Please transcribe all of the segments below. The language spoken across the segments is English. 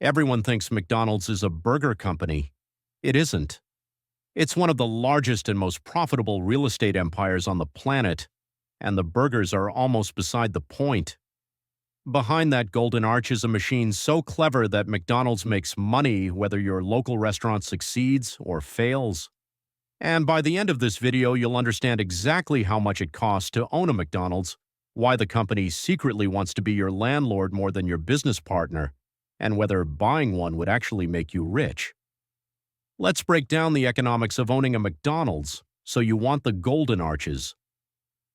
Everyone thinks McDonald's is a burger company. It isn't. It's one of the largest and most profitable real estate empires on the planet, and the burgers are almost beside the point. Behind that golden arch is a machine so clever that McDonald's makes money whether your local restaurant succeeds or fails. And by the end of this video, you'll understand exactly how much it costs to own a McDonald's, why the company secretly wants to be your landlord more than your business partner, and whether buying one would actually make you rich. Let's break down the economics of owning a McDonald's, so you want the golden arches.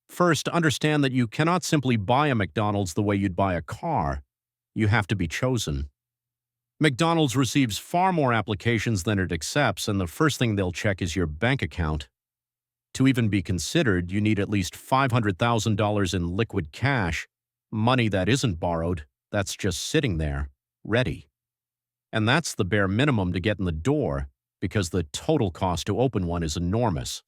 First, understand that you cannot simply buy a McDonald's the way you'd buy a car. You have to be chosen. McDonald's receives far more applications than it accepts, and the first thing they'll check is your bank account. To even be considered, you need at least $500,000 in liquid cash, money that isn't borrowed, that's just sitting there, ready. And that's the bare minimum to get in the door, because the total cost to open one is enormous.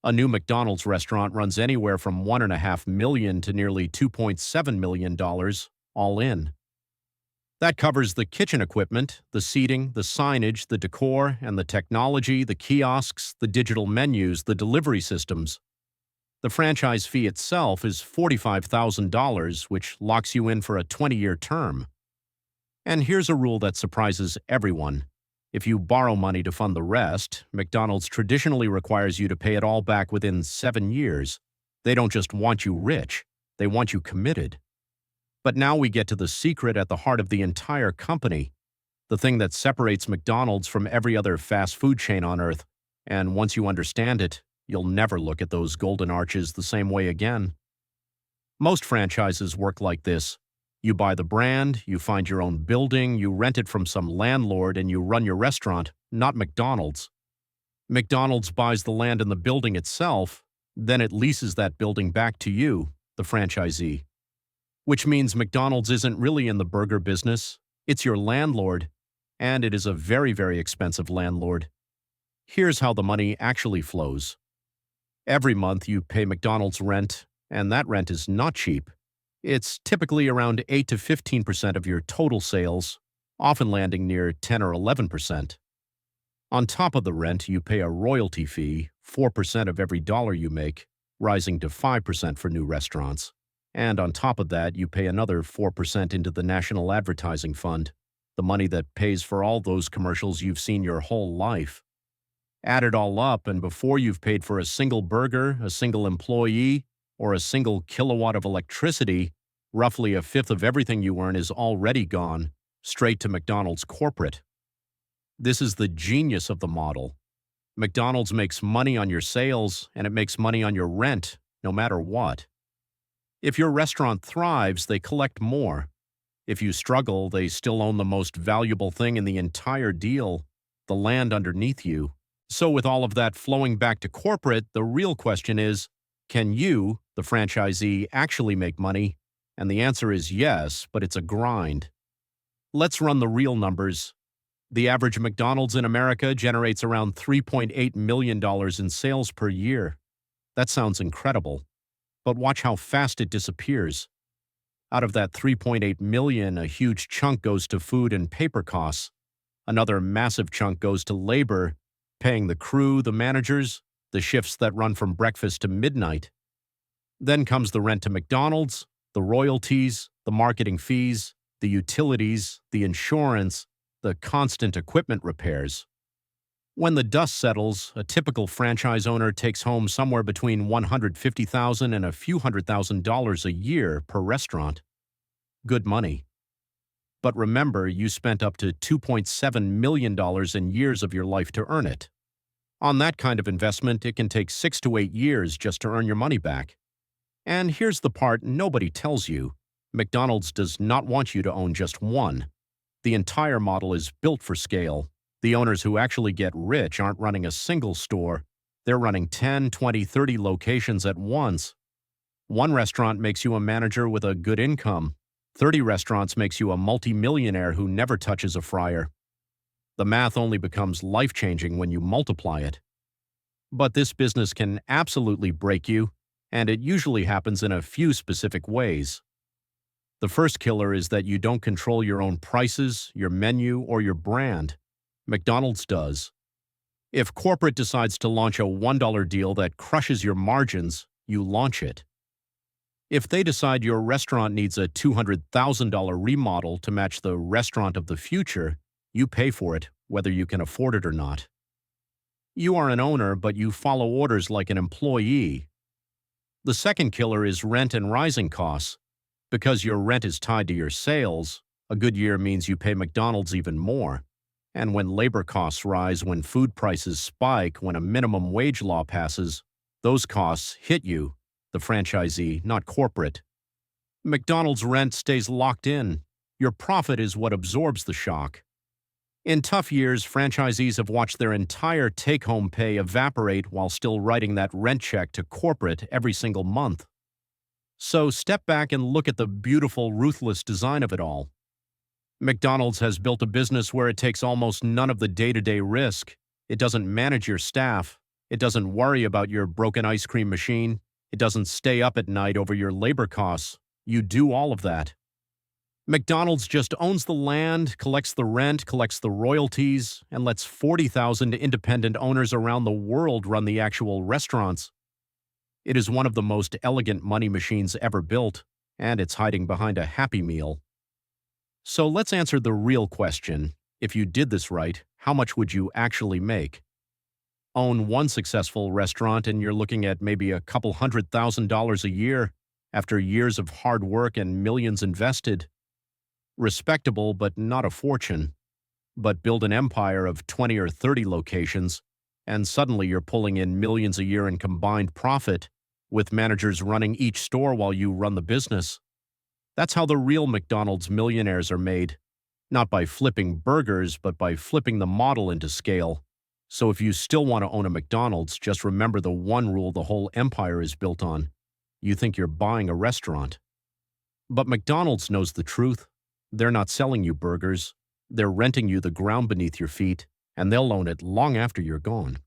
A new McDonald's restaurant runs anywhere from $1.5 million to nearly $2.7 million, all in. That covers the kitchen equipment, the seating, the signage, the decor, and the technology, the kiosks, the digital menus, the delivery systems. The franchise fee itself is $45,000, which locks you in for a 20-year term. And here's a rule that surprises everyone. If you borrow money to fund the rest, McDonald's traditionally requires you to pay it all back within 7 years. They don't just want you rich, they want you committed. But now we get to the secret at the heart of the entire company, the thing that separates McDonald's from every other fast food chain on earth, and once you understand it, you'll never look at those golden arches the same way again. Most franchises work like this. You buy the brand, you find your own building, you rent it from some landlord, and you run your restaurant, not McDonald's. McDonald's buys the land and the building itself, then it leases that building back to you, the franchisee. Which means McDonald's isn't really in the burger business, it's your landlord, and it is a very, very expensive landlord. Here's how the money actually flows. Every month you pay McDonald's rent, and that rent is not cheap. It's typically around 8 to 15% of your total sales, often landing near 10 or 11%. On top of the rent, you pay a royalty fee, 4% of every dollar you make, rising to 5% for new restaurants. And on top of that, you pay another 4% into the National Advertising Fund, the money that pays for all those commercials you've seen your whole life. Add it all up, and before you've paid for a single burger, a single employee, or a single kilowatt of electricity, roughly a fifth of everything you earn is already gone, straight to McDonald's corporate. This is the genius of the model. McDonald's makes money on your sales, and it makes money on your rent, no matter what. If your restaurant thrives, they collect more. If you struggle, they still own the most valuable thing in the entire deal, the land underneath you. So with all of that flowing back to corporate, the real question is, can you, the franchisee, actually make money? And the answer is yes, but it's a grind. Let's run the real numbers. The average McDonald's in America generates around $3.8 million in sales per year. That sounds incredible. But watch how fast it disappears. Out of that $3.8 million, a huge chunk goes to food and paper costs. Another massive chunk goes to labor, paying the crew, the managers, the shifts that run from breakfast to midnight. Then comes the rent to McDonald's, the royalties, the marketing fees, the utilities, the insurance, the constant equipment repairs. When the dust settles, a typical franchise owner takes home somewhere between $150,000 and a few $100,000 a year per restaurant. Good money. But remember, you spent up to $2.7 million in years of your life to earn it. On that kind of investment, it can take 6 to 8 years just to earn your money back. And here's the part nobody tells you. McDonald's does not want you to own just one. The entire model is built for scale. The owners who actually get rich aren't running a single store. They're running 10, 20, 30 locations at once. One restaurant makes you a manager with a good income. 30 restaurants makes you a multi-millionaire who never touches a fryer. The math only becomes life-changing when you multiply it. But this business can absolutely break you, and it usually happens in a few specific ways. The first killer is that you don't control your own prices, your menu, or your brand. McDonald's does. If corporate decides to launch a $1 deal that crushes your margins, you launch it. If they decide your restaurant needs a $200,000 remodel to match the restaurant of the future, you pay for it, whether you can afford it or not. You are an owner, but you follow orders like an employee. The second killer is rent and rising costs. Because your rent is tied to your sales, a good year means you pay McDonald's even more. And when labor costs rise, when food prices spike, when a minimum wage law passes, those costs hit you, the franchisee, not corporate. McDonald's rent stays locked in. Your profit is what absorbs the shock. In tough years, franchisees have watched their entire take-home pay evaporate while still writing that rent check to corporate every single month. So step back and look at the beautiful, ruthless design of it all. McDonald's has built a business where it takes almost none of the day-to-day risk. It doesn't manage your staff. It doesn't worry about your broken ice cream machine. It doesn't stay up at night over your labor costs. You do all of that. McDonald's just owns the land, collects the rent, collects the royalties, and lets 40,000 independent owners around the world run the actual restaurants. It is one of the most elegant money machines ever built, and it's hiding behind a Happy Meal. So let's answer the real question. If you did this right, how much would you actually make? Own one successful restaurant and you're looking at maybe a couple $100,000 a year after years of hard work and millions invested. Respectable, but not a fortune. But build an empire of 20 or 30 locations, and suddenly you're pulling in millions a year in combined profit, with managers running each store while you run the business. That's how the real McDonald's millionaires are made. Not by flipping burgers, but by flipping the model into scale. So if you still want to own a McDonald's, just remember the one rule the whole empire is built on. You think you're buying a restaurant. But McDonald's knows the truth. They're not selling you burgers. They're renting you the ground beneath your feet, and they'll own it long after you're gone.